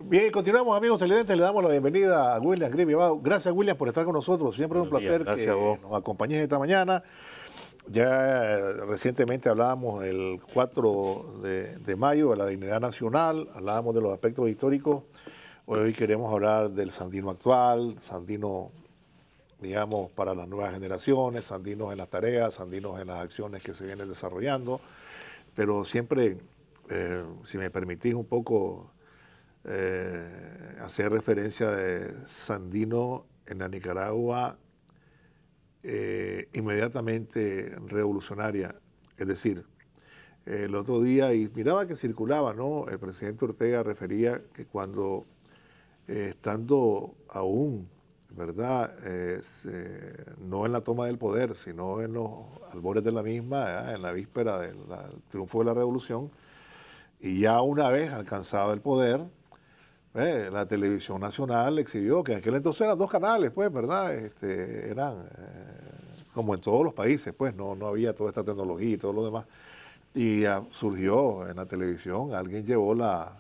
Bien, continuamos, amigos televidentes. Le damos la bienvenida a William Grivio. Gracias, William, por estar con nosotros. Siempre es un placer Gracias a vos. que nos acompañes esta mañana. Ya recientemente hablábamos el 4 de mayo de la dignidad nacional, hablábamos de los aspectos históricos. Hoy queremos hablar del Sandino actual, Sandino, digamos, para las nuevas generaciones, Sandinos en las tareas, Sandinos en las acciones que se vienen desarrollando. Pero siempre, si me permitís un poco hacer referencia de Sandino en la Nicaragua inmediatamente revolucionaria. Es decir, el otro día, y miraba que circulaba, ¿no? El presidente Ortega refería que cuando, estando aún, ¿verdad? No en la toma del poder, sino en los albores de la misma, en la víspera del triunfo de la revolución, y ya una vez alcanzado el poder, la televisión nacional exhibió, que en aquel entonces eran dos canales, pues, ¿verdad? Eran como en todos los países, pues, no había toda esta tecnología y todo lo demás. Y surgió en la televisión, alguien llevó la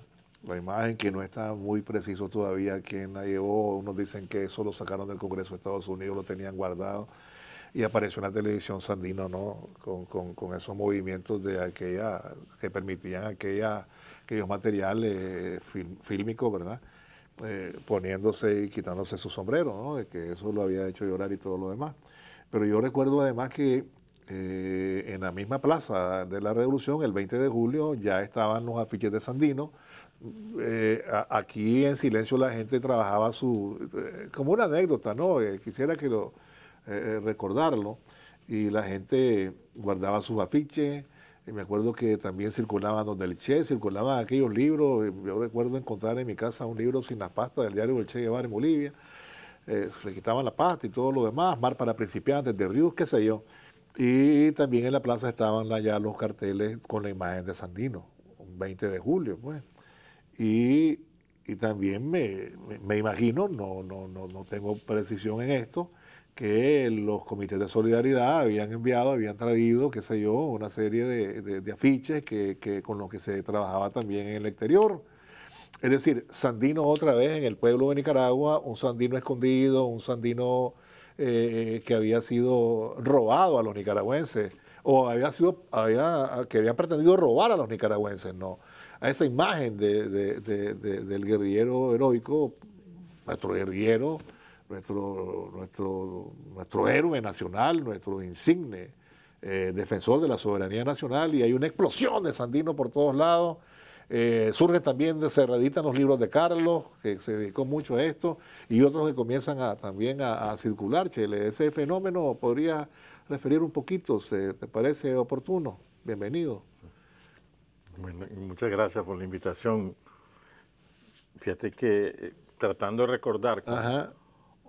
imagen, que no está muy preciso todavía quién la llevó. Unos dicen que eso lo sacaron del Congreso de Estados Unidos, lo tenían guardado. Y apareció en la televisión Sandino, ¿no? Con esos movimientos de aquella, que permitían aquellos materiales fílmicos, ¿verdad? Poniéndose y quitándose su sombrero, ¿no? De que eso lo había hecho llorar y todo lo demás. Pero yo recuerdo además que en la misma plaza de la Revolución, el 20 de julio, ya estaban los afiches de Sandino. Aquí en silencio la gente trabajaba como una anécdota, ¿no? Quisiera que recordarlo. Y la gente guardaba sus afiches. Y me acuerdo que también circulaban donde el Che, circulaban aquellos libros. Yo recuerdo encontrar en mi casa un libro sin la pasta del diario del Che Guevara en Bolivia. Le quitaban la pasta y todo lo demás, Mar para principiantes, de Ríos, qué sé yo. Y también en la plaza estaban ya los carteles con la imagen de Sandino, un 20 de julio, pues. Y, y también me imagino, no tengo precisión en esto, que los comités de solidaridad habían traído, qué sé yo, una serie de afiches con los que se trabajaba también en el exterior. Es decir, Sandino otra vez en el pueblo de Nicaragua, un Sandino escondido, un Sandino que había sido robado a los nicaragüenses, o que habían pretendido robar a los nicaragüenses, ¿no? A esa imagen del guerrillero heroico, nuestro guerrillero, nuestro héroe nacional, nuestro insigne defensor de la soberanía nacional, y hay una explosión de Sandino por todos lados. Surgen también, se reeditan los libros de Carlos, que se dedicó mucho a esto, y otros que comienzan también a circular. Chele, ese fenómeno podría referir un poquito, ¿te parece oportuno? Bienvenido. Bueno, muchas gracias por la invitación. Fíjate que tratando de recordar con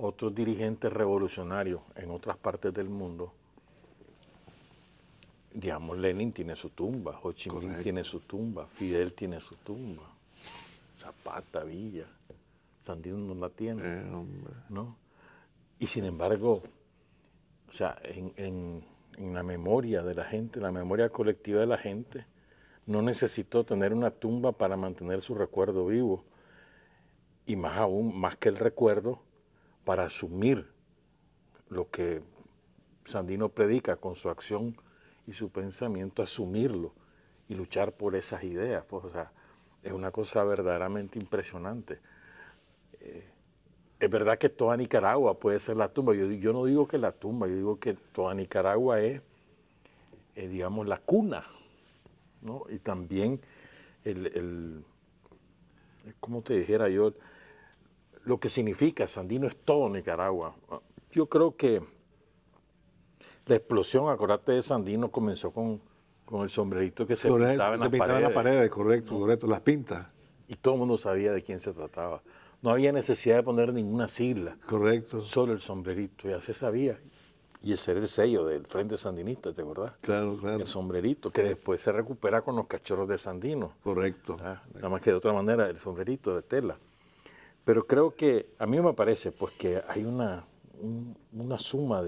otros dirigentes revolucionarios en otras partes del mundo, digamos, Lenin tiene su tumba, Ho Chi Minh tiene su tumba, Fidel tiene su tumba, Zapata, Villa, Sandino no la tiene, ¿no? Y sin embargo, o sea, en la memoria de la gente, la memoria colectiva de la gente, no necesitó tener una tumba para mantener su recuerdo vivo, y más aún, más que el recuerdo, para asumir lo que Sandino predica con su acción y su pensamiento, asumirlo y luchar por esas ideas. Pues, o sea, es una cosa verdaderamente impresionante. Es verdad que toda Nicaragua puede ser la tumba. Yo no digo que la tumba, yo digo que toda Nicaragua es, digamos, la cuna, ¿no? Y también ¿cómo te dijera yo? Lo que significa Sandino es todo Nicaragua. Yo creo que la explosión, acordate de Sandino, comenzó con el sombrerito que se pintaba en las paredes. Correcto, ¿no? Correcto, las pintas. Y todo el mundo sabía de quién se trataba. No había necesidad de poner ninguna sigla. Correcto. Solo el sombrerito, ya se sabía. Y ese era el sello del Frente Sandinista, ¿te acordás? Claro, claro. El sombrerito, que después se recupera con los cachorros de Sandino. Correcto. Nada más que de otra manera, el sombrerito de tela. Pero creo que, a mí me parece, pues, que hay una suma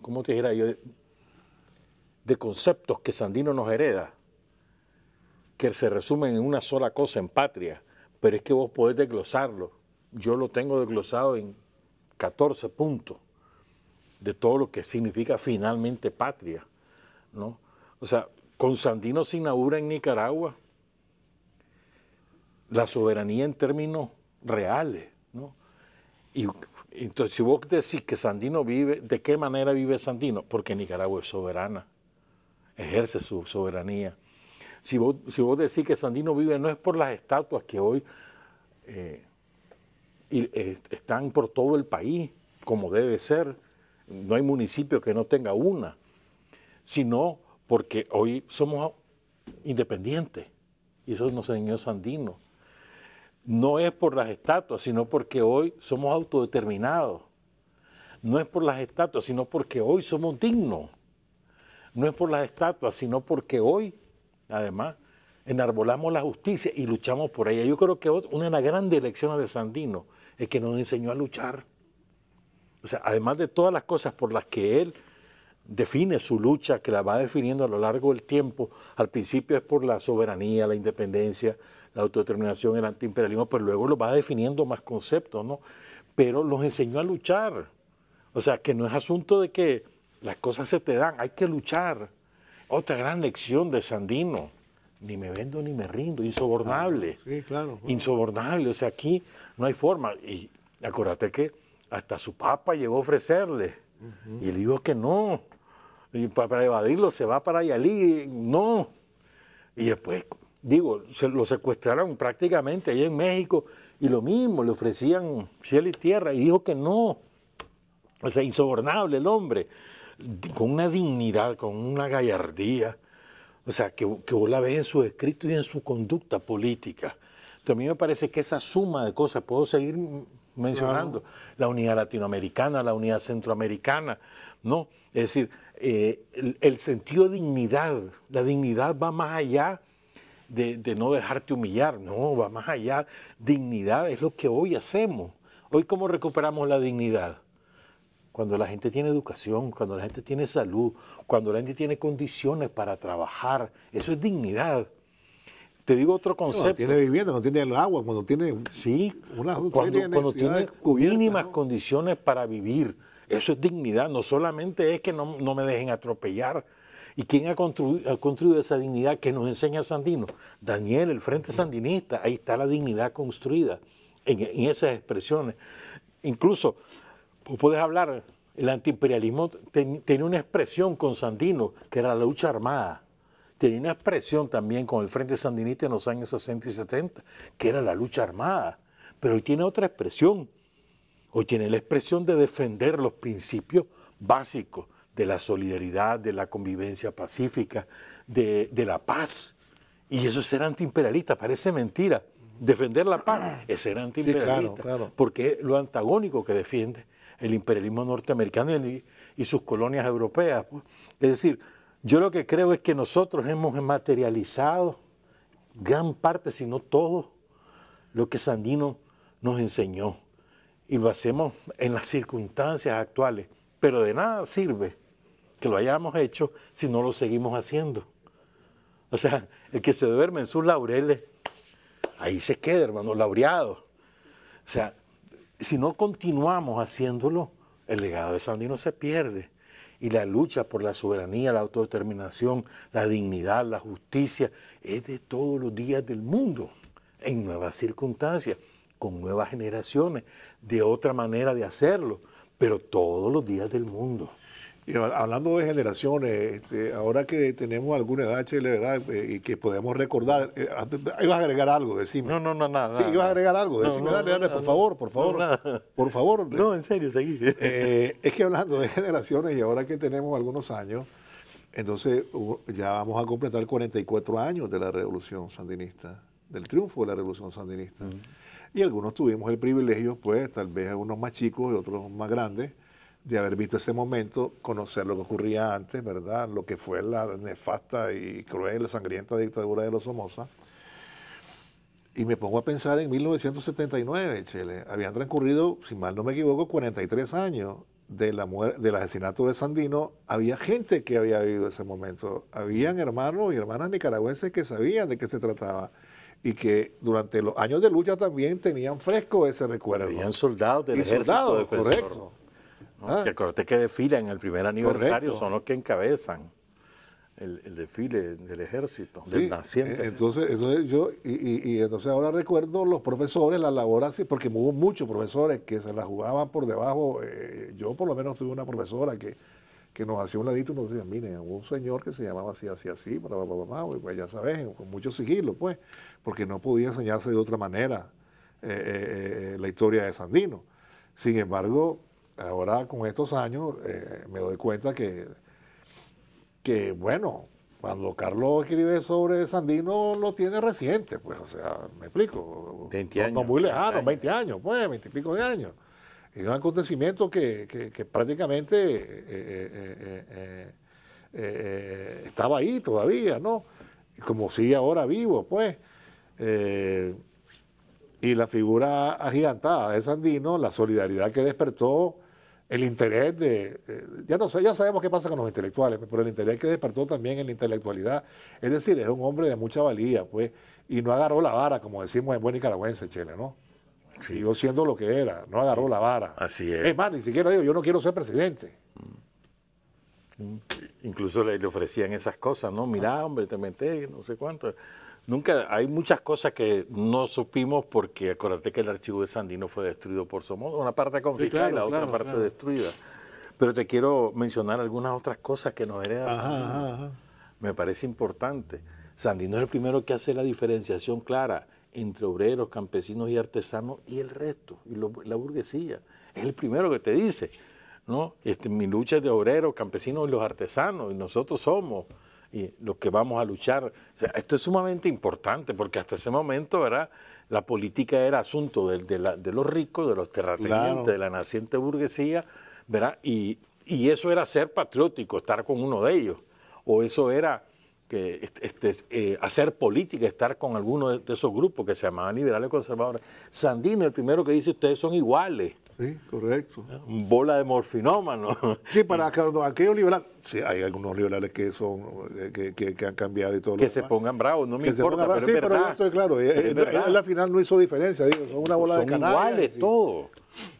¿cómo te dijera yo? De conceptos que Sandino nos hereda, que se resumen en una sola cosa, en patria, pero es que vos podés desglosarlo. Yo lo tengo desglosado en 14 puntos de todo lo que significa finalmente patria, ¿no? O sea, con Sandino se inaugura en Nicaragua la soberanía en términos reales, ¿no? Y entonces, si vos decís que Sandino vive, ¿de qué manera vive Sandino? Porque Nicaragua es soberana, ejerce su soberanía. Si vos decís que Sandino vive, no es por las estatuas que hoy están por todo el país, como debe ser, no hay municipio que no tenga una, sino porque hoy somos independientes, y eso nos enseñó Sandino. No es por las estatuas, sino porque hoy somos autodeterminados. No es por las estatuas, sino porque hoy somos dignos. No es por las estatuas, sino porque hoy, además, enarbolamos la justicia y luchamos por ella. Yo creo que una de las grandes lecciones de Sandino es que nos enseñó a luchar. O sea, además de todas las cosas por las que él define su lucha, que la va definiendo a lo largo del tiempo, al principio es por la soberanía, la independencia, la autodeterminación, el antiimperialismo, pero luego lo va definiendo más conceptos, ¿no? Pero los enseñó a luchar. O sea, que no es asunto de que las cosas se te dan, hay que luchar. Otra gran lección de Sandino, ni me vendo ni me rindo, insobornable. Sí, claro. Insobornable, o sea, aquí no hay forma. Y acuérdate que hasta su papa llegó a ofrecerle, y él dijo que no. Y para evadirlo se va para Yalí, no. Y después, digo, lo secuestraron prácticamente allá en México y lo mismo, le ofrecían cielo y tierra y dijo que no. O sea, insobornable el hombre, con una dignidad, con una gallardía, o sea, que vos la ves en su escrito y en su conducta política. Entonces, a mí me parece que esa suma de cosas, puedo seguir mencionando, la unidad latinoamericana, la unidad centroamericana, ¿no? Es decir, el sentido de dignidad, la dignidad va más allá de no dejarte humillar, no, va más allá. Dignidad es lo que hoy hacemos. Hoy, ¿cómo recuperamos la dignidad? Cuando la gente tiene educación, cuando la gente tiene salud, cuando la gente tiene condiciones para trabajar, eso es dignidad. Te digo otro concepto. Cuando tiene vivienda, cuando tiene el agua, cuando tiene cuando tiene mínimas condiciones para vivir, eso es dignidad. No solamente es que no me dejen atropellar. ¿Y quién ha construido esa dignidad que nos enseña Sandino? Daniel, el Frente Sandinista, ahí está la dignidad construida en esas expresiones. Incluso, puedes hablar, el antiimperialismo tenía una expresión con Sandino, que era la lucha armada. Tenía una expresión también con el Frente Sandinista en los años 60 y 70, que era la lucha armada. Pero hoy tiene otra expresión. Hoy tiene la expresión de defender los principios básicos de la solidaridad, de la convivencia pacífica, de la paz. Y eso es ser antiimperialista, parece mentira. Defender la paz es ser antiimperialista, sí, claro. porque es lo antagónico que defiende el imperialismo norteamericano y sus colonias europeas. Es decir, yo lo que creo es que nosotros hemos materializado gran parte, si no todo, lo que Sandino nos enseñó. Y lo hacemos en las circunstancias actuales. Pero de nada sirve que lo hayamos hecho si no lo seguimos haciendo. O sea, el que se duerme en sus laureles, ahí se queda, hermano, laureado. O sea, si no continuamos haciéndolo, el legado de Sandino se pierde. Y la lucha por la soberanía, la autodeterminación, la dignidad, la justicia, es de todos los días del mundo, en nuevas circunstancias, con nuevas generaciones, de otra manera de hacerlo, pero todos los días del mundo. Y hablando de generaciones, ahora que tenemos alguna edad, Chele, ¿verdad? Y que podemos recordar, ibas a agregar algo, decime. No, nada. Sí, ibas a agregar algo, decime, dale, por favor. Por favor. No, en serio, seguí. Es que hablando de generaciones y ahora que tenemos algunos años, entonces ya vamos a completar 44 años de la Revolución Sandinista, del triunfo de la Revolución Sandinista. Y algunos tuvimos el privilegio, pues, tal vez algunos más chicos y otros más grandes, de haber visto ese momento, conocer lo que ocurría antes, ¿verdad? Lo que fue la nefasta y cruel, sangrienta dictadura de los Somoza. Y me pongo a pensar en 1979, Chele. Habían transcurrido, si mal no me equivoco, 43 años del asesinato de Sandino, había gente que había vivido ese momento. Habían hermanos y hermanas nicaragüenses que sabían de qué se trataba y que durante los años de lucha también tenían fresco ese recuerdo. Habían soldados del Y ejército soldados, defensor. correcto. ¿No? Que acuérdate que desfilan en el primer aniversario, Correcto. son los que encabezan el desfile del ejército, del Sí, naciente. entonces entonces ahora recuerdo los profesores, la labor así, porque hubo muchos profesores que se la jugaban por debajo. Yo por lo menos tuve una profesora que nos hacía un ladito y nos decía, miren, hubo un señor que se llamaba así, pues ya sabes, con mucho sigilo, pues, porque no podía enseñarse de otra manera la historia de Sandino. Sin embargo, ahora con estos años me doy cuenta que bueno, cuando Carlos escribe sobre Sandino lo tiene reciente, pues, o sea, me explico. 20 años. No muy lejano, 20 años, pues, 20 y pico de años. Es un acontecimiento que prácticamente estaba ahí todavía, ¿no? Y como sigue ahora vivo, pues. Y la figura agigantada de Sandino, la solidaridad que despertó, el interés ya sabemos qué pasa con los intelectuales, pero el interés que despertó también en la intelectualidad. Es decir, es un hombre de mucha valía, pues, y no agarró la vara, como decimos en buen nicaragüense, Chele, ¿no? Siguió siendo lo que era, no agarró la vara. Así es. Es más, ni siquiera digo, yo no quiero ser presidente. Incluso le ofrecían esas cosas, ¿no? Mirá, hombre, te metés, no sé cuánto. Nunca, hay muchas cosas que no supimos porque acuérdate que el archivo de Sandino fue destruido por Somoza, una parte confiscada y la otra parte destruida. Pero te quiero mencionar algunas otras cosas que nos hereda Sandino. Me parece importante. Sandino es el primero que hace la diferenciación clara entre obreros, campesinos y artesanos y el resto, y la burguesía. Es el primero que te dice, ¿no? Mi lucha es de obreros, campesinos y los artesanos, y nosotros somos y los que vamos a luchar. O sea, esto es sumamente importante porque hasta ese momento, ¿verdad?, la política era asunto de los ricos, de los terratenientes, de la naciente burguesía, ¿verdad? Y eso era ser patriótico, estar con uno de ellos, o eso era hacer política, estar con alguno de esos grupos que se llamaban liberales conservadores. Sandino, el primero que dice, ustedes son iguales. Sí, correcto. Bola de morfinómanos. Sí, para aquellos liberales, sí, hay algunos liberales que son que han cambiado y todo. Que se pongan bravos, no me importa, pero sí, es verdad. pero esto es claro, él al final no hizo diferencia, digo, son una bola de canallas. Son iguales todos,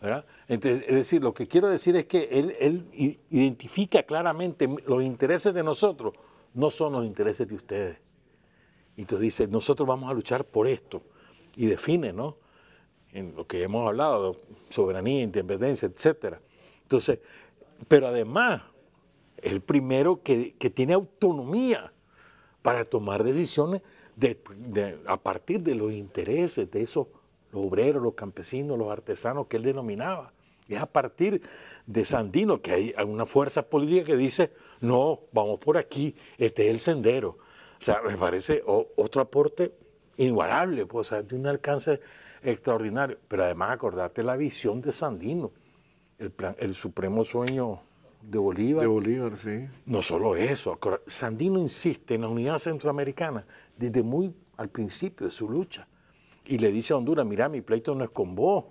¿verdad? Entonces, es decir, lo que quiero decir es que él identifica claramente los intereses de nosotros, no son los intereses de ustedes. Y entonces dice, nosotros vamos a luchar por esto. Y define, ¿no?, en lo que hemos hablado, soberanía, independencia, etcétera. Entonces, pero además, es el primero que tiene autonomía para tomar decisiones a partir de los intereses de esos, los obreros, los campesinos, los artesanos que él denominaba. Es a partir de Sandino que hay una fuerza política que dice, no, vamos por aquí, este es el sendero. O sea, me parece otro aporte inigualable, pues, o sea, de un alcance extraordinario. Pero además acordate la visión de Sandino, el supremo sueño de Bolívar. De Bolívar, sí. No solo eso, Sandino insiste en la unidad centroamericana desde muy al principio de su lucha. Y le dice a Honduras, mira, mi pleito no es con vos,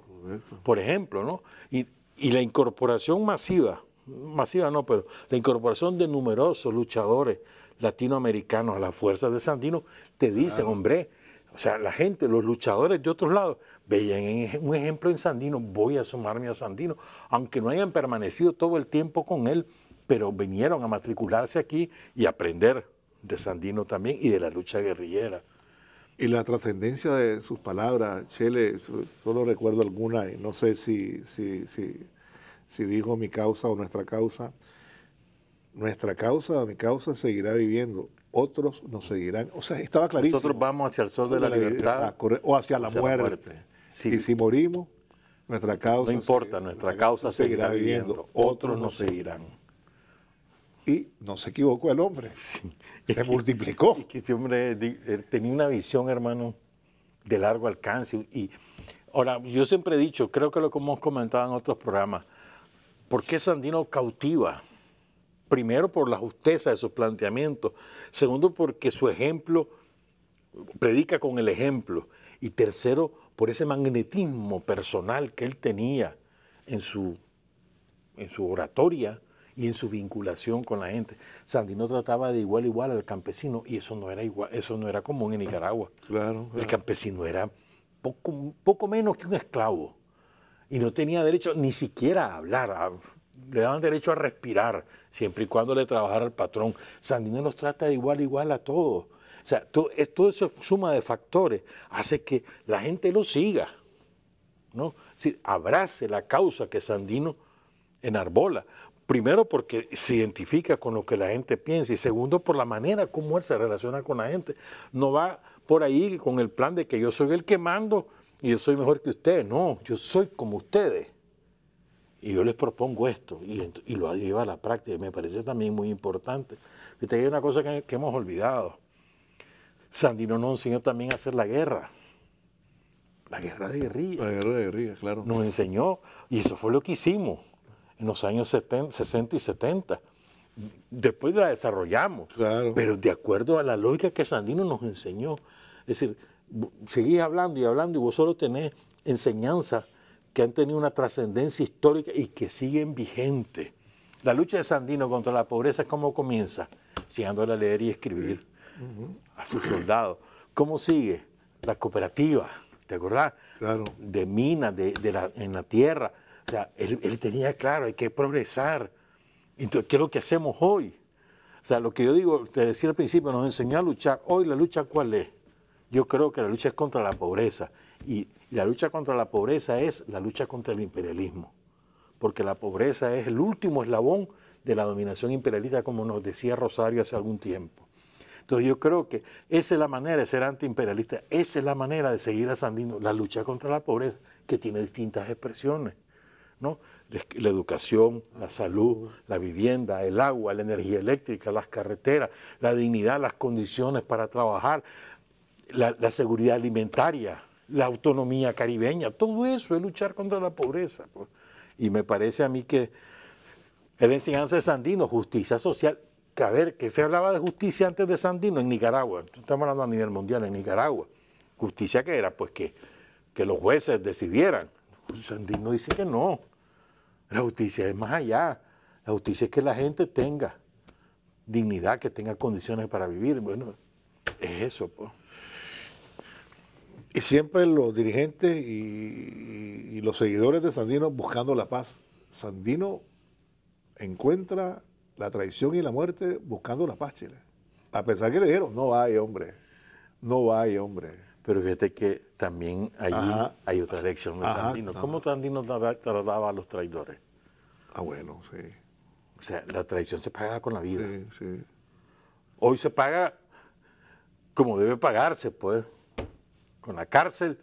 por ejemplo, ¿no? Y la incorporación masiva no, pero la incorporación de numerosos luchadores latinoamericanos a las fuerzas de Sandino, te dicen, hombre, o sea, la gente, los luchadores de otros lados, veían un ejemplo en Sandino, voy a sumarme a Sandino, aunque no hayan permanecido todo el tiempo con él, pero vinieron a matricularse aquí y aprender de Sandino también y de la lucha guerrillera. Y la trascendencia de sus palabras, Chele, solo recuerdo alguna, y no sé si dijo mi causa o nuestra causa. Nuestra causa o mi causa seguirá viviendo, otros nos seguirán. O sea, estaba clarísimo. Nosotros vamos hacia el sol de la libertad. O hacia la muerte. Sí. Y si morimos, nuestra causa... No importa, nuestra causa seguirá viviendo, otros nos seguirán. Y no se equivocó el hombre, sí. Se multiplicó. Es que ese hombre tenía una visión, hermano, de largo alcance. Y ahora, yo siempre he dicho, creo que lo que hemos comentado en otros programas, ¿por qué Sandino cautiva? Primero, por la justeza de sus planteamientos. Segundo, porque su ejemplo predica con el ejemplo. Y tercero, por ese magnetismo personal que él tenía en su oratoria y en su vinculación con la gente. Sandino trataba de igual a igual al campesino y eso no era igual, eso no era común en Nicaragua. Claro. El campesino era poco menos que un esclavo y no tenía derecho ni siquiera a hablar, le daban derecho a respirar siempre y cuando le trabajara al patrón. Sandino los trata de igual a igual a todos. O sea, todo esa suma de factores hace que la gente lo siga, ¿no? Es decir, abrace la causa que Sandino enarbola. Primero porque se identifica con lo que la gente piensa y segundo por la manera como él se relaciona con la gente. No va por ahí con el plan de que yo soy el que mando y yo soy mejor que ustedes. No, yo soy como ustedes. Y yo les propongo esto y lo lleva a la práctica. Y me parece también muy importante. Fíjate, hay una cosa que hemos olvidado. Sandino nos enseñó también a hacer la guerra. La guerra de guerrilla. La guerra de guerrilla, claro. Nos enseñó y eso fue lo que hicimos en los años 60 y 70. Después la desarrollamos, claro, pero de acuerdo a la lógica que Sandino nos enseñó. Es decir, seguís hablando y vos solo tenés enseñanzas que han tenido una trascendencia histórica y que siguen vigentes. La lucha de Sandino contra la pobreza, ¿cómo comienza? Enseñándole a leer y escribir a sus soldados. ¿Cómo sigue? La cooperativa, ¿te acordás? Claro. De minas, en la tierra. O sea, él tenía claro, hay que progresar. Entonces, ¿qué es lo que hacemos hoy? O sea, lo que yo digo, te decía al principio, nos enseñó a luchar. Hoy la lucha, ¿cuál es? Yo creo que la lucha es contra la pobreza. Y la lucha contra la pobreza es la lucha contra el imperialismo. Porque la pobreza es el último eslabón de la dominación imperialista, como nos decía Rosario hace algún tiempo. Entonces yo creo que esa es la manera de ser antiimperialista, esa es la manera de seguir a Sandino, la lucha contra la pobreza, que tiene distintas expresiones, ¿no? La educación, la salud, la vivienda, el agua, la energía eléctrica, las carreteras, la dignidad, las condiciones para trabajar, la seguridad alimentaria, la autonomía caribeña, todo eso es luchar contra la pobreza, pues. Y me parece a mí que la enseñanza de Sandino, justicia social, que a ver, que se hablaba de justicia antes de Sandino en Nicaragua, estamos hablando a nivel mundial en Nicaragua, justicia que era pues que los jueces decidieran. Sandino dice que no, la justicia es más allá, la justicia es que la gente tenga dignidad, que tenga condiciones para vivir, bueno, es eso pues. Y siempre los dirigentes y los seguidores de Sandino buscando la paz. Sandino encuentra la traición y la muerte buscando la paz, Chile. A pesar que le dijeron, no vaya, hombre, no vaya, hombre. Pero fíjate que también allí hay otra lección de Sandino. ¿Cómo Sandino trataba a los traidores? Ah, bueno, sí. O sea, la traición se paga con la vida. Sí, sí. Hoy se paga como debe pagarse, pues, con la cárcel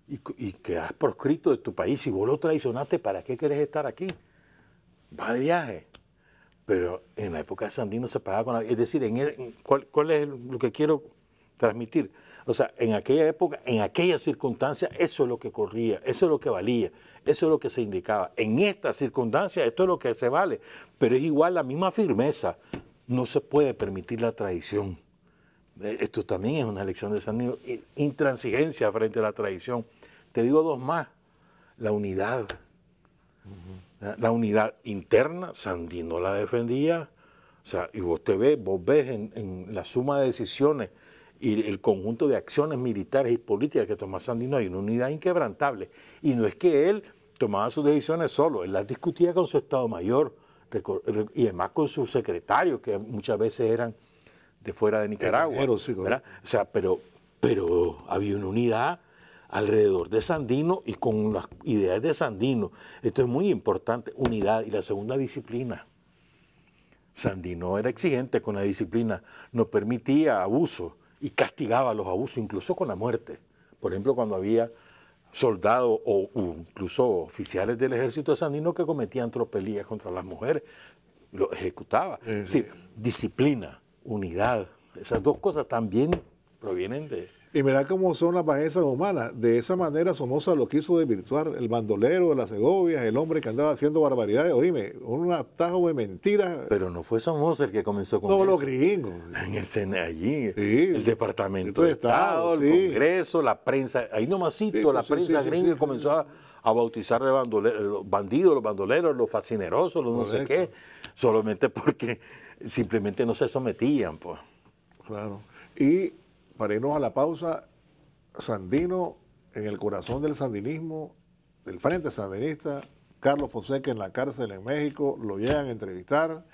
y quedas proscrito de tu país. Si vos lo traicionaste, ¿para qué querés estar aquí? Va de viaje. Pero en la época de Sandino se pagaba con la vida. Es decir, ¿cuál es lo que quiero transmitir? O sea, en aquella época, en aquella circunstancia, eso es lo que corría, eso es lo que valía, eso es lo que se indicaba. En esta circunstancia, esto es lo que se vale. Pero es igual la misma firmeza. No se puede permitir la traición. Esto también es una lección de Sandino. Intransigencia frente a la traición. Te digo dos más. La unidad. La unidad interna, Sandino la defendía. O sea, y vos ves en la suma de decisiones y el conjunto de acciones militares y políticas que toma Sandino, hay una unidad inquebrantable. Y no es que él tomaba sus decisiones solo, él las discutía con su Estado Mayor y además con sus secretarios, que muchas veces eran de fuera de Nicaragua. Sí, ¿verdad? O sea, pero había una unidad alrededor de Sandino y con las ideas de Sandino. Esto es muy importante, unidad. Y la segunda, disciplina. Sandino era exigente con la disciplina, no permitía abusos y castigaba los abusos, incluso con la muerte. Por ejemplo, cuando había soldados o incluso oficiales del ejército de Sandino que cometían tropelías contra las mujeres, lo ejecutaba. Es decir, disciplina, unidad, esas dos cosas también provienen de Y mira cómo son las bajezas humanas. De esa manera Somoza lo quiso desvirtuar. El bandolero de las Segovias, el hombre que andaba haciendo barbaridades. Oíme, un atajo de mentiras. Pero no fue Somoza el que comenzó con eso. No, los gringos. En el allí, sí, el Departamento de Estado, sí. el Congreso, la prensa. Ahí nomasito, sí, la prensa gringa comenzó a bautizar de los bandidos, los bandoleros, los fascinerosos, los no sé qué. Solamente porque simplemente no se sometían, pues. Claro. Y para irnos a la pausa, Sandino en el corazón del sandinismo, del Frente Sandinista, Carlos Fonseca en la cárcel en México, lo llegan a entrevistar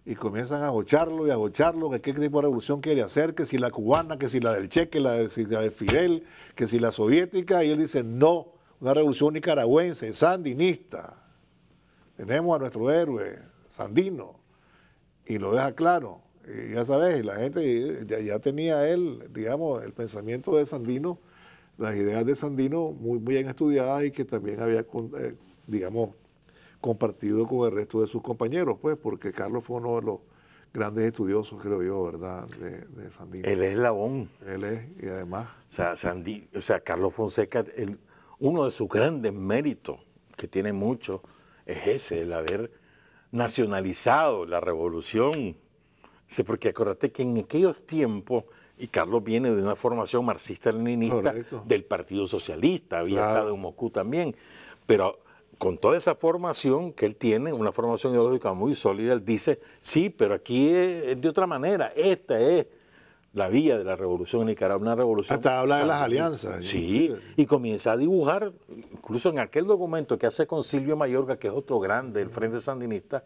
y comienzan a agocharlo y a agocharlo, que qué tipo de revolución quiere hacer, que si la cubana, que si la del Che, que si la de Fidel, que si la soviética, y él dice no, una revolución nicaragüense, sandinista. Tenemos a nuestro héroe, Sandino, y lo deja claro. Y ya sabes, la gente ya tenía él, digamos, el pensamiento de Sandino, las ideas de Sandino muy bien estudiadas y que también había, digamos, compartido con el resto de sus compañeros, pues, porque Carlos fue uno de los grandes estudiosos, creo yo, ¿verdad?, de Sandino. Él es eslabón. Él es, y además... O sea, Carlos Fonseca, uno de sus grandes méritos, que tiene mucho, es ese, el haber nacionalizado la revolución. Sí, porque acuérdate que en aquellos tiempos, y Carlos viene de una formación marxista-leninista del Partido Socialista, había estado en Moscú también, pero con toda esa formación que él tiene, una formación ideológica muy sólida, él dice, sí, pero aquí es de otra manera, esta es la vía de la revolución en Nicaragua, una revolución... Hasta habla de las alianzas. Sí, y comienza a dibujar, incluso en aquel documento que hace con Silvio Mayorga, que es otro grande del Frente Sandinista,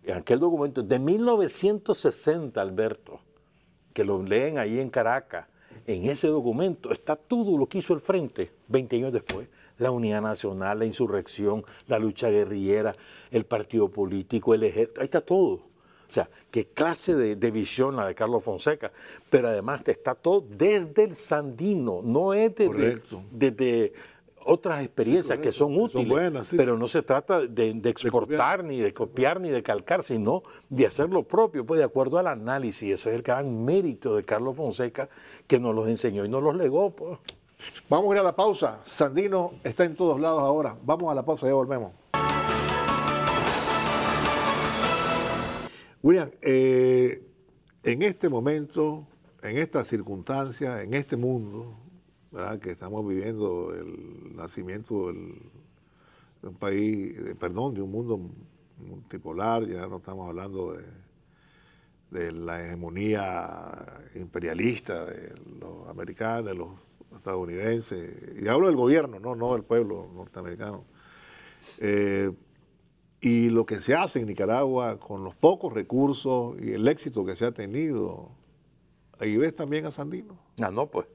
en aquel documento de 1960, Alberto, que lo leen ahí en Caracas, en ese documento está todo lo que hizo el Frente 20 años después. La unidad nacional, la insurrección, la lucha guerrillera, el partido político, el ejército, ahí está todo. O sea, qué clase de visión la de Carlos Fonseca, pero además está todo desde el Sandino, no es desde otras experiencias que son útiles, son buenas, sí. Pero no se trata de exportar, ni de copiar, ni de calcar, sino de hacer lo propio, pues de acuerdo al análisis. Eso es el gran mérito de Carlos Fonseca, que nos los enseñó y nos los legó, pues. Vamos a ir a la pausa. Sandino está en todos lados ahora. Vamos a la pausa, ya volvemos. William, en este momento, en esta circunstancia, en este mundo, ¿verdad?, que estamos viviendo el nacimiento de un país, de un mundo multipolar, ya no estamos hablando de la hegemonía imperialista de los americanos, de los estadounidenses, y hablo del gobierno, no del pueblo norteamericano. Y lo que se hace en Nicaragua con los pocos recursos y el éxito que se ha tenido, ahí ves también a Sandino. Ah, no, pues.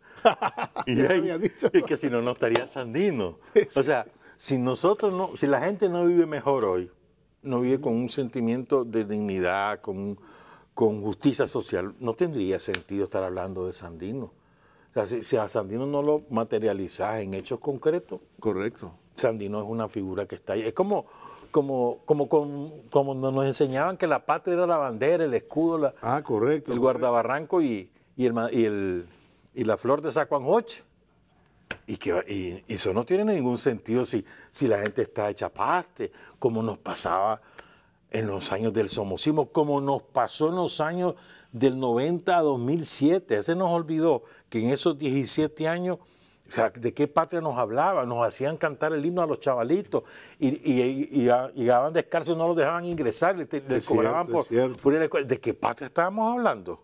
Y es que si no, no estaría Sandino. O sea, si la gente no vive mejor hoy, no vive con un sentimiento de dignidad, con justicia social, no tendría sentido estar hablando de Sandino. O sea, si a Sandino no lo materializas en hechos concretos. Correcto. Sandino es una figura que está ahí. Es como nos enseñaban que la patria era la bandera, el escudo, correcto, el guardabarranco y la flor de Sacuanjoche. Y eso no tiene ningún sentido si la gente está hecha paste, como nos pasaba en los años del somocismo, como nos pasó en los años del 90 a 2007. Se nos olvidó que en esos 17 años, o sea, ¿de qué patria nos hablaban? Nos hacían cantar el himno a los chavalitos y llegaban descalzos, no los dejaban ingresar, les cobraban por ir a la escuela. ¿De qué patria estábamos hablando?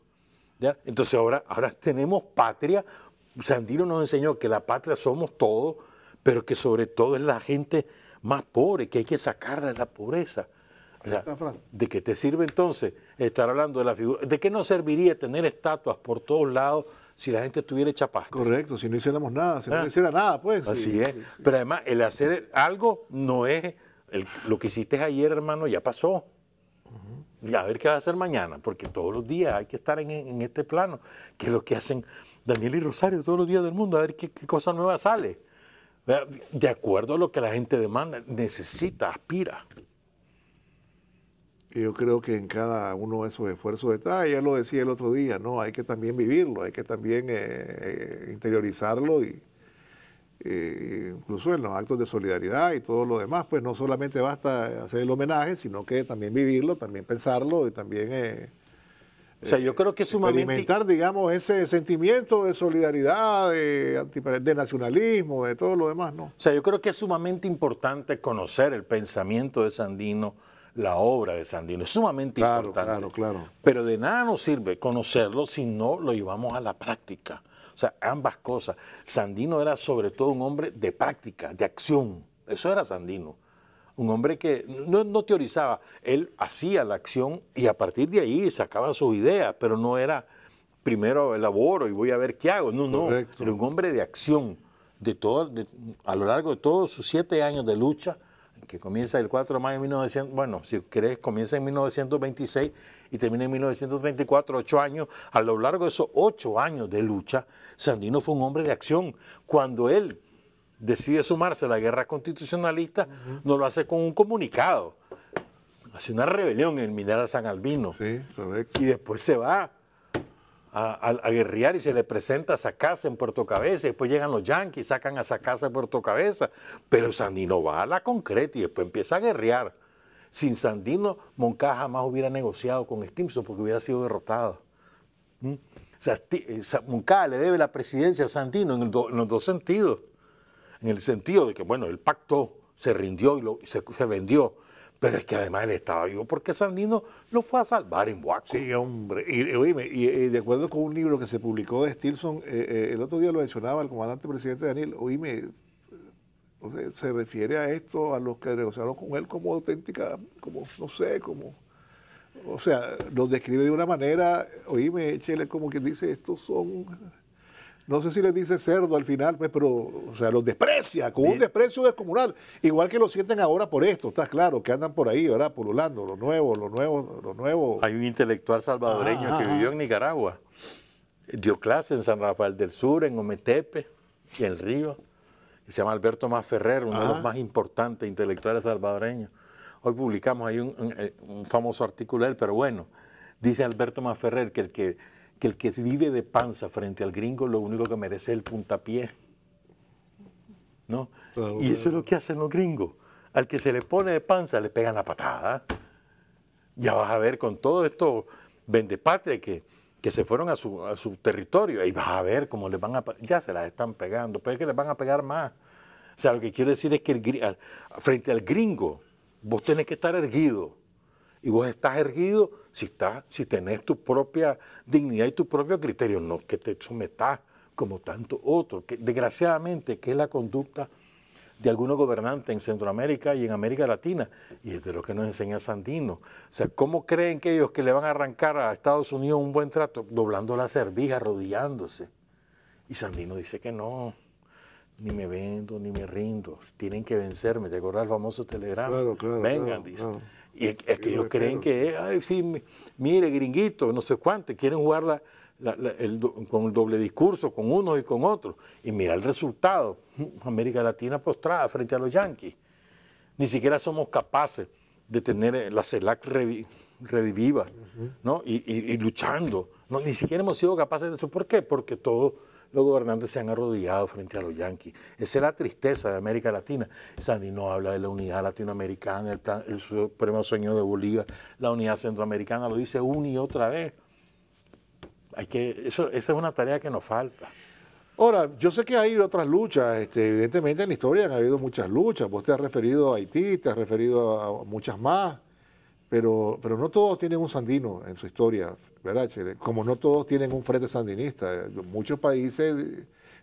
¿Ya? Entonces ahora tenemos patria. Sandino nos enseñó que la patria somos todos, pero que sobre todo es la gente más pobre, que hay que sacarla de la pobreza. O sea, ¿de qué te sirve entonces estar hablando de la figura? ¿De qué nos serviría tener estatuas por todos lados si la gente estuviera hecha pasta? Correcto, si no hiciéramos nada, si no hiciera nada, pues. Así es. Pero además, el hacer algo no es lo que hiciste ayer, hermano, ya pasó. Y a ver qué va a hacer mañana, porque todos los días hay que estar en este plano, que es lo que hacen Daniel y Rosario todos los días del mundo, a ver qué cosa nueva sale. De acuerdo a lo que la gente demanda, necesita, aspira. Y yo creo que en cada uno de esos esfuerzos está, ya lo decía el otro día, ¿no? Hay que también vivirlo, hay que también interiorizarlo y incluso en los actos de solidaridad y todo lo demás, pues no solamente basta hacer el homenaje, sino que también vivirlo, también pensarlo y también o sea, yo creo que es sumamente... experimentar, digamos, ese sentimiento de solidaridad, de nacionalismo, de todo lo demás, ¿no? O sea, yo creo que es sumamente importante conocer el pensamiento de Sandino, la obra de Sandino. Es sumamente importante. Claro. Pero de nada nos sirve conocerlo si no lo llevamos a la práctica. O sea, ambas cosas. Sandino era sobre todo un hombre de práctica, de acción. Eso era Sandino. Un hombre que no teorizaba, él hacía la acción y a partir de ahí sacaba sus ideas, pero no era primero elaboro y voy a ver qué hago. No, Correcto. era un hombre de acción. A lo largo de todos sus 7 años de lucha, que comienza el 4 de mayo de 1900, bueno, si querés, comienza en 1926 y termina en 1934, 8 años. A lo largo de esos 8 años de lucha, Sandino fue un hombre de acción. Cuando él decide sumarse a la guerra constitucionalista, no lo hace con un comunicado, hace una rebelión en el Mineral San Albino. Sí, correcto. Y después se va a guerrear y se le presenta a Sacasa en Puerto Cabeza, y después llegan los yanquis, sacan a Sacasa de Puerto Cabeza, pero Sandino va a la concreta y después empieza a guerrear. Sin Sandino, Moncada jamás hubiera negociado con Stimson porque hubiera sido derrotado. O sea, Moncada le debe la presidencia a Sandino en los dos sentidos. En el sentido de que, bueno, él pactó, se rindió y se vendió, pero es que además él estaba vivo porque Sandino lo fue a salvar en Huaco. Sí, hombre. Y de acuerdo con un libro que se publicó de Stilson, el otro día lo mencionaba el comandante presidente Daniel, se refiere a esto, a los que negociaron con él como auténtica, como, no sé, como... O sea, los describe de una manera, Chele, como quien dice, estos son... No sé si les dice cerdo al final, pues, pero, o sea, los desprecia, con un desprecio descomunal. Igual que lo sienten ahora por esto, está claro, que andan por ahí, ¿verdad? Pululando, lo nuevo. Hay un intelectual salvadoreño que vivió en Nicaragua, dio clase en San Rafael del Sur, en Ometepe y en Río, que se llama Alberto Masferrer, uno de los más importantes intelectuales salvadoreños. Hoy publicamos ahí un famoso artículo de él, pero bueno, dice Alberto Masferrer que el que vive de panza frente al gringo lo único que merece es el puntapié, ¿no? Claro, y eso es lo que hacen los gringos. Al que se le pone de panza le pegan la patada. Ya vas a ver con todo esto vendepatria que se fueron a su territorio, y vas a ver cómo les van a... Ya se las están pegando, pero es que les van a pegar más. O sea, lo que quiero decir es que frente al gringo vos tenés que estar erguido. Y vos estás erguido si tenés tu propia dignidad y tu propio criterio, no que te sometás como tanto otro, que desgraciadamente que es la conducta de algunos gobernantes en Centroamérica y en América Latina, y es de lo que nos enseña Sandino. O sea, ¿cómo creen que ellos que le van a arrancar a Estados Unidos un buen trato? Doblando la cerviz, arrodillándose. Y Sandino dice que no, ni me vendo, ni me rindo, tienen que vencerme. ¿Te acuerdas el famoso telegrama? Claro, vengan, dice. Claro. Y es que ellos creen que, ay, sí, mire, gringuito, no sé cuánto, quieren jugar con el doble discurso, con unos y con otros. Y mira el resultado, América Latina postrada frente a los yanquis. Ni siquiera somos capaces de tener la CELAC rediviva, ¿no? Y luchando. No, ni siquiera hemos sido capaces de eso. ¿Por qué? Porque todos los gobernantes se han arrodillado frente a los yanquis. Esa es la tristeza de América Latina. Sandino habla de la unidad latinoamericana, el supremo sueño de Bolívar, la unidad centroamericana, lo dice una y otra vez. Esa es una tarea que nos falta. Ahora, yo sé que hay otras luchas, evidentemente en la historia han habido muchas luchas. Vos te has referido a Haití, te has referido a muchas más, pero no todos tienen un Sandino en su historia, ¿verdad, Chele? Como no todos tienen un frente sandinista. Muchos países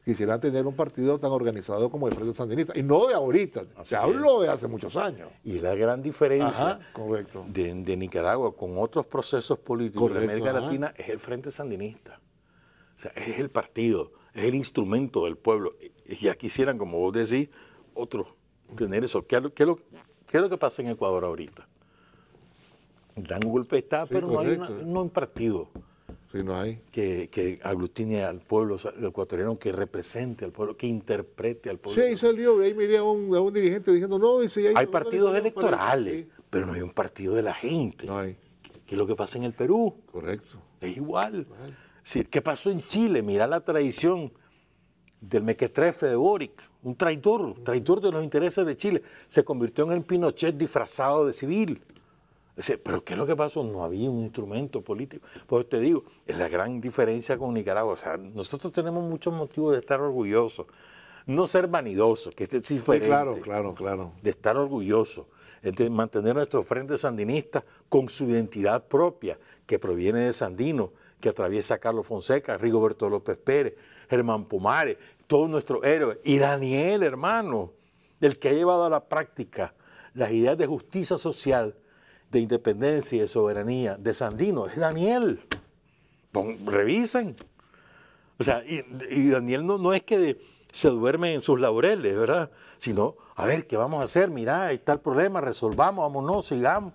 quisieran tener un partido tan organizado como el Frente Sandinista, y no de ahorita, se habló de hace muchos años. Y la gran diferencia correcto. de Nicaragua con otros procesos políticos de América Latina es el Frente Sandinista. O sea, es el partido, es el instrumento del pueblo. Y ya quisieran, como vos decís, otros tener eso. ¿Qué es lo que pasa en Ecuador ahorita? Dan un golpe de Estado, pero no hay un partido que aglutine al pueblo ecuatoriano, que represente al pueblo, que interprete al pueblo. Sí, ahí salió, ahí miré a un dirigente diciendo, no, dice... Hay partidos electorales, pero no hay un partido de la gente. No hay. ¿Qué es lo que pasa en el Perú? Correcto. Es igual. Sí, ¿qué pasó en Chile? Mira la tradición del mequetrefe de Boric, un traidor de los intereses de Chile. Se convirtió en el Pinochet disfrazado de civil. Pero ¿qué es lo que pasó? No había un instrumento político. Pues te digo, es la gran diferencia con Nicaragua. O sea, nosotros tenemos muchos motivos de estar orgullosos. No ser vanidosos, que es diferente. Sí, claro. De estar orgullosos. De mantener nuestro frente sandinista con su identidad propia, que proviene de Sandino, que atraviesa a Carlos Fonseca, Rigoberto López Pérez, Germán Pomares, todos nuestros héroes. Y Daniel, hermano, el que ha llevado a la práctica las ideas de justicia social, de independencia y de soberanía de Sandino, es Daniel. Revisen. O sea, y Daniel no es que se duerme en sus laureles, ¿verdad? Sino, a ver, ¿qué vamos a hacer? Mirá, está el problema, resolvamos, vámonos, sigamos.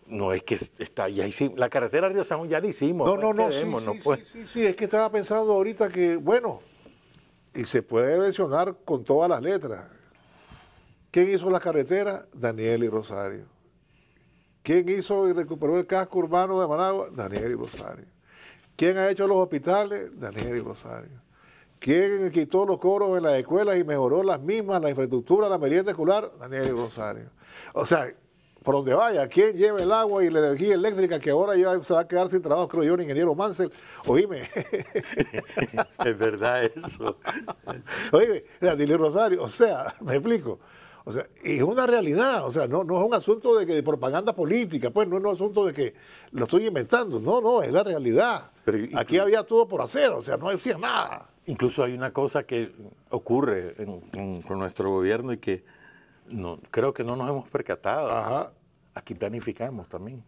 No es que está, ya hicimos, la carretera Río San Juan ya la hicimos. Sí, es que estaba pensando ahorita que, bueno, y se puede mencionar con todas las letras. ¿Quién hizo la carretera? Daniel y Rosario. ¿Quién hizo y recuperó el casco urbano de Managua? Daniel y Rosario. ¿Quién ha hecho los hospitales? Daniel y Rosario. ¿Quién quitó los coros en las escuelas y mejoró las mismas, la infraestructura, la merienda escolar? Daniel y Rosario. O sea, por donde vaya, ¿quién lleva el agua y la energía eléctrica que ahora ya se va a quedar sin trabajo? Creo yo, el ingeniero Mansell. Oíme. Es verdad eso. Oíme, Daniel y Rosario, o sea, me explico. O sea, es una realidad, o sea, no es un asunto de propaganda política, pues no es un asunto de que lo estoy inventando, no, es la realidad. Pero, aquí había todo por hacer, o sea, no decía nada. Incluso hay una cosa que ocurre con nuestro gobierno y que creo que no nos hemos percatado. Ajá. Aquí planificamos también.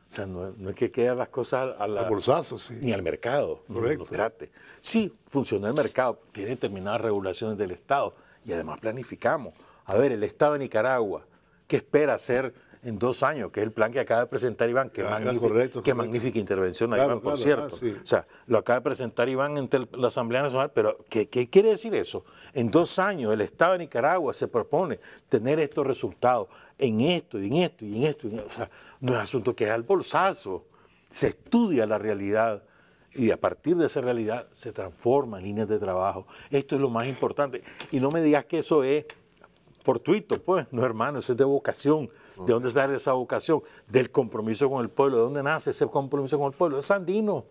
O sea, no es que queden las cosas al bolsazo, sí. Ni al mercado. Correcto. Espérate. Sí, funciona el mercado, tiene determinadas regulaciones del Estado y además planificamos. A ver, el Estado de Nicaragua, ¿qué espera hacer en 2 años? Que es el plan que acaba de presentar Iván. Qué magnífica intervención, Iván, por cierto. Sí. O sea, lo acaba de presentar Iván ante la Asamblea Nacional, pero ¿qué quiere decir eso? En 2 años el Estado de Nicaragua se propone tener estos resultados en esto, y en esto, y en esto. O sea, no es asunto que es al bolsazo. Se estudia la realidad y a partir de esa realidad se transforma en líneas de trabajo. Esto es lo más importante. Y no me digas que eso es fortuito, pues, no, hermano, eso es de vocación. ¿De dónde sale esa vocación? Del compromiso con el pueblo. ¿De dónde nace ese compromiso con el pueblo? Es Sandino.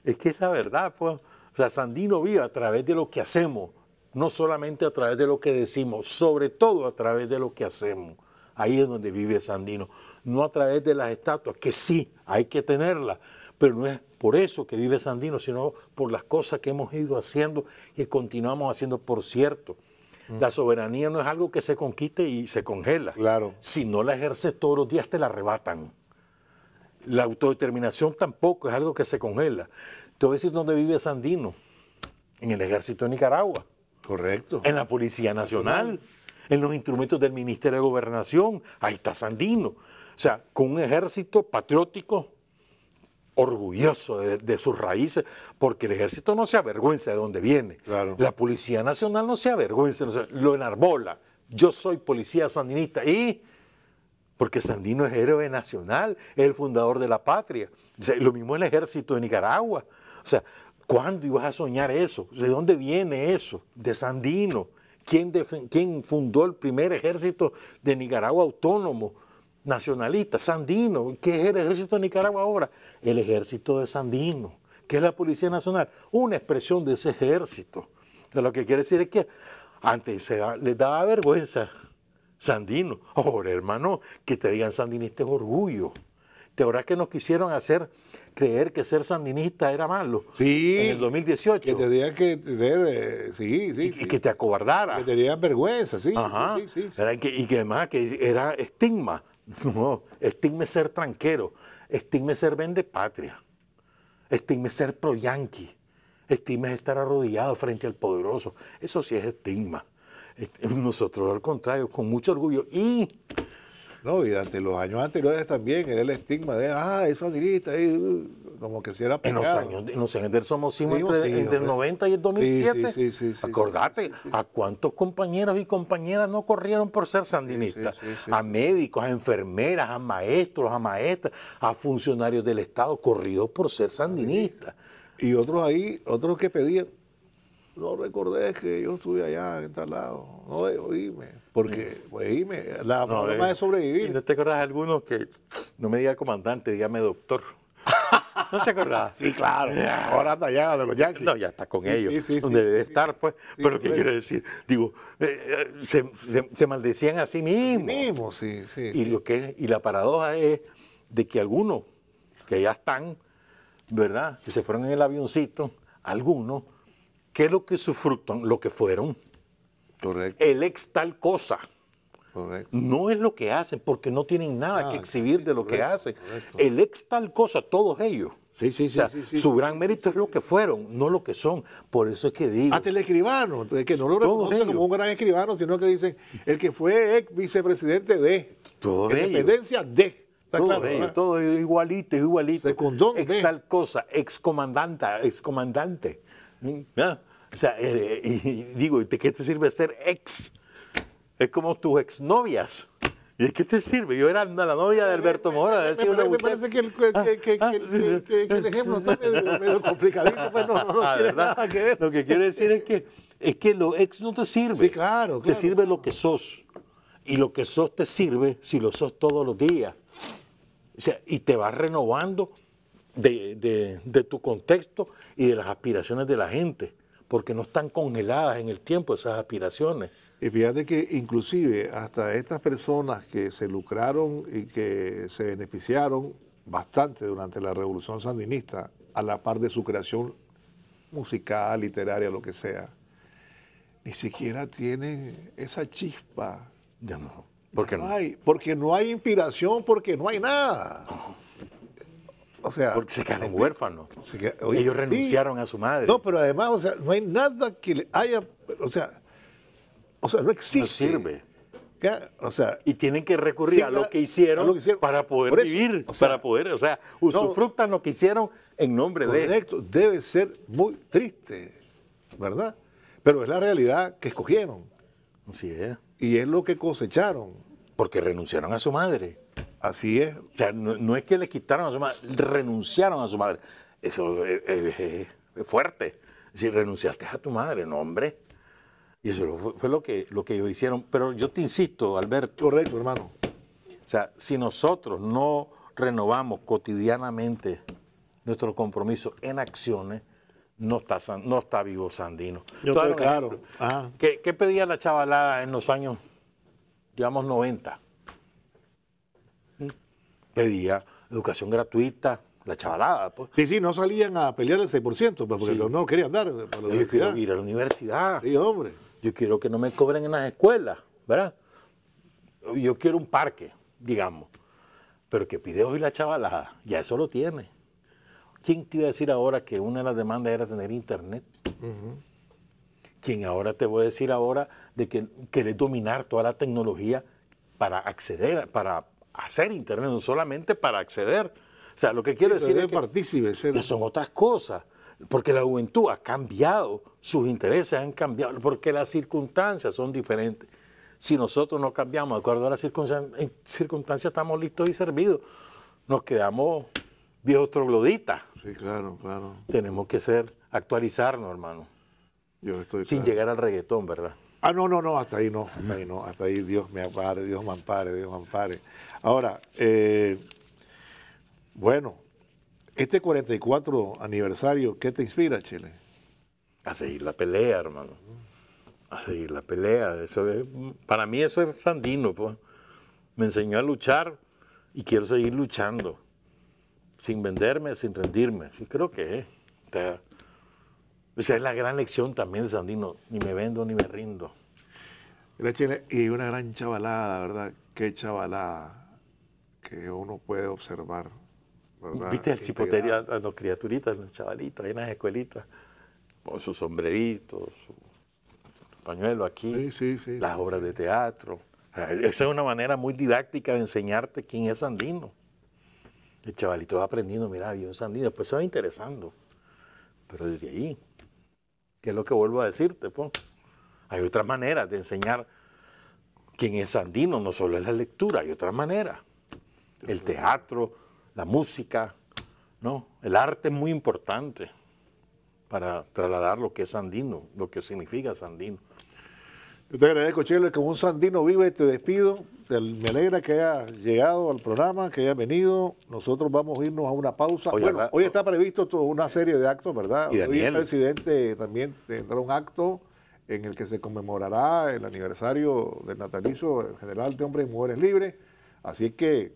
Es que es la verdad, pues. O sea, Sandino vive a través de lo que hacemos, no solamente a través de lo que decimos, sobre todo a través de lo que hacemos. Ahí es donde vive Sandino. No a través de las estatuas, que sí, hay que tenerlas, pero no es por eso que vive Sandino, sino por las cosas que hemos ido haciendo y continuamos haciendo. Por cierto, la soberanía no es algo que se conquiste y se congela. Claro. Si no la ejerces todos los días, te la arrebatan. La autodeterminación tampoco es algo que se congela. Te voy a decir dónde vive Sandino. En el Ejército de Nicaragua. Correcto. En la Policía Nacional. En los instrumentos del Ministerio de Gobernación. Ahí está Sandino. O sea, con un ejército patriótico, orgulloso de sus raíces, porque el ejército no se avergüenza de dónde viene. Claro. La Policía Nacional no se avergüenza, lo enarbola. Yo soy policía sandinista y porque Sandino es héroe nacional, es el fundador de la patria. O sea, lo mismo el ejército de Nicaragua. O sea, ¿cuándo ibas a soñar eso? ¿De dónde viene eso? De Sandino. ¿Quién fundó el primer ejército de Nicaragua autónomo? Nacionalista, Sandino. ¿Qué es el ejército de Nicaragua ahora? El ejército de Sandino. ¿Qué es la Policía Nacional? Una expresión de ese ejército. Lo que quiere decir es que antes les daba vergüenza Sandino. Ahora, hermano, que te digan sandinista es orgullo. ¿Te acuerdas que nos quisieron hacer creer que ser sandinista era malo? Sí. En el 2018. Que te digan que tener, y que te acobardara. Que te dieran vergüenza, sí. Ajá. Sí. Y que además que era estigma. No, estigma es ser tranquero, estigma es ser vende patria, estigma es ser pro-yanqui, estigma es estar arrodillado frente al poderoso. Eso sí es estigma. Nosotros al contrario, con mucho orgullo. Y No, y durante los años anteriores también era el estigma de, es sandinista, como que si era pecado. En los años del somocismo entre el 90 y el 2007, sí, acordate, ¿a cuántos compañeros y compañeras no corrieron por ser sandinistas? A médicos, a enfermeras, a maestros, a maestras, a funcionarios del Estado, corridos por ser sandinistas. Y otros que pedían, no recordé que yo estuve allá en tal lado, no, oíme, porque, oíme, la forma de sobrevivir. ¿Y no te acordás de algunos que, no me diga comandante, dígame doctor? ¿No te acordás? Sí, claro. Ahora anda allá de los Yankees. No, ya está con ellos, donde debe estar, pues. Pero ¿qué quiere decir? Digo, se maldecían a sí mismos. Sí. Y la paradoja es de que algunos que ya están, ¿verdad? Que se fueron en el avioncito, algunos, ¿qué es lo que sufructan? Lo que fueron. Correcto. El ex tal cosa. Correcto. No es lo que hacen, porque no tienen nada que exhibir de lo que hacen. Correcto. El ex tal cosa, todos ellos. Sí. Su gran mérito es lo que fueron, no lo que son. Por eso es que digo. Hasta el escribano, que no lo reconocen como un gran escribano, sino que dicen el que fue ex vicepresidente de independencia de. Todo claro, ello, todo igualito. Secundón ex tal cosa, ex comandante. ¿No? O sea, y digo, ¿de qué te sirve ser ex? Es como tus exnovias. ¿Y de qué te sirve? Yo era la novia de Alberto Mora. Me parece que el ejemplo está medio complicadito, pues no tiene nada que ver. Lo que quiero decir es que lo ex no te sirve. Sí, claro. Te sirve lo que sos. Y lo que sos te sirve si lo sos todos los días. O sea, y te vas renovando de tu contexto y de las aspiraciones de la gente, porque no están congeladas en el tiempo esas aspiraciones. Y fíjate que inclusive hasta estas personas que se lucraron y que se beneficiaron bastante durante la Revolución Sandinista, a la par de su creación musical, literaria, lo que sea, ni siquiera tienen esa chispa. Ya no. ¿Por qué no? Porque no hay inspiración, porque no hay nada. O sea, porque se quedaron huérfanos. Ellos renunciaron a su madre. No, pero además, o sea, no hay nada que le haya, o sea, no existe. No sirve. O sea, y tienen que recurrir a lo que hicieron para poder vivir, usufructan lo que hicieron en nombre de. Correcto, debe ser muy triste, ¿verdad? Pero es la realidad que escogieron. Así es. Y es lo que cosecharon. Porque renunciaron a su madre. Así es. O sea, no es que le quitaron a su madre, renunciaron a su madre. Eso es fuerte. Si renunciaste a tu madre, no, hombre. Y eso fue lo que ellos hicieron. Pero yo te insisto, Alberto. Correcto, hermano. O sea, si nosotros no renovamos cotidianamente nuestro compromiso en acciones, no está vivo Sandino. Claro. ¿Qué pedía la chavalada en los años, digamos, 90? Pedía educación gratuita, la chavalada. Pues. Sí, no salían a pelear el 6%, pues, porque no querían dar. Yo quiero ir a la universidad. Sí, hombre. Yo quiero que no me cobren en las escuelas, ¿verdad? Yo quiero un parque, digamos. Pero que pide hoy la chavalada, ya eso lo tiene. ¿Quién te iba a decir ahora que una de las demandas era tener internet? ¿Quién ahora te voy a decir ahora de que querés dominar toda la tecnología para acceder, para hacer internet, no solamente para acceder? O sea, lo que quiero decir es que son otras cosas, porque la juventud ha cambiado, sus intereses han cambiado, porque las circunstancias son diferentes. Si nosotros no cambiamos de acuerdo a las circunstancias, estamos listos y servidos. Nos quedamos viejos trogloditas. Sí, claro. Tenemos que actualizarnos, hermano. Yo estoy sin llegar al reggaetón, ¿verdad? No, hasta ahí no, hasta ahí Dios me ampare, Dios me ampare. Ahora, bueno, este 44 aniversario, ¿qué te inspira, Chile? A seguir la pelea, hermano. A seguir la pelea. Para mí eso es Sandino, pues. Me enseñó a luchar y quiero seguir luchando. Sin venderme, sin rendirme. Sí, creo que es. Esa es la gran lección también de Sandino. Ni me vendo ni me rindo. Mira, Chile, y una gran chavalada, ¿verdad? Qué chavalada que uno puede observar, ¿verdad? ¿Viste el cipoterio a los criaturitas, los chavalitos, ahí en las escuelitas? Con sus sombreritos, su pañuelo aquí, sí. las obras de teatro, Esa es una manera muy didáctica de enseñarte quién es Sandino. El chavalito va aprendiendo, mira, había un Sandino, después se va interesando. Pero desde ahí, ¿qué es lo que vuelvo a decirte? Pues? Hay otras maneras de enseñar quién es Sandino, no solo es la lectura, hay otras maneras. El teatro, la música, ¿no? El arte es muy importante para trasladar lo que es Sandino, lo que significa Sandino. Yo te agradezco, Chelo, como un sandino vive, te despido. Me alegra que haya llegado al programa, que haya venido. Nosotros vamos a irnos a una pausa. Oye, bueno, hoy está previsto una serie de actos, ¿verdad? Y Daniel. Hoy el presidente también tendrá un acto en el que se conmemorará el aniversario del natalicio general de Hombres y Mujeres Libres. Así que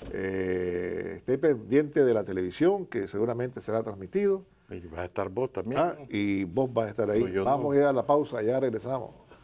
esté pendiente de la televisión, que seguramente será transmitido. Y vas a estar vos también. Y vos vas a estar ahí. Vamos a ir a la pausa, ya regresamos.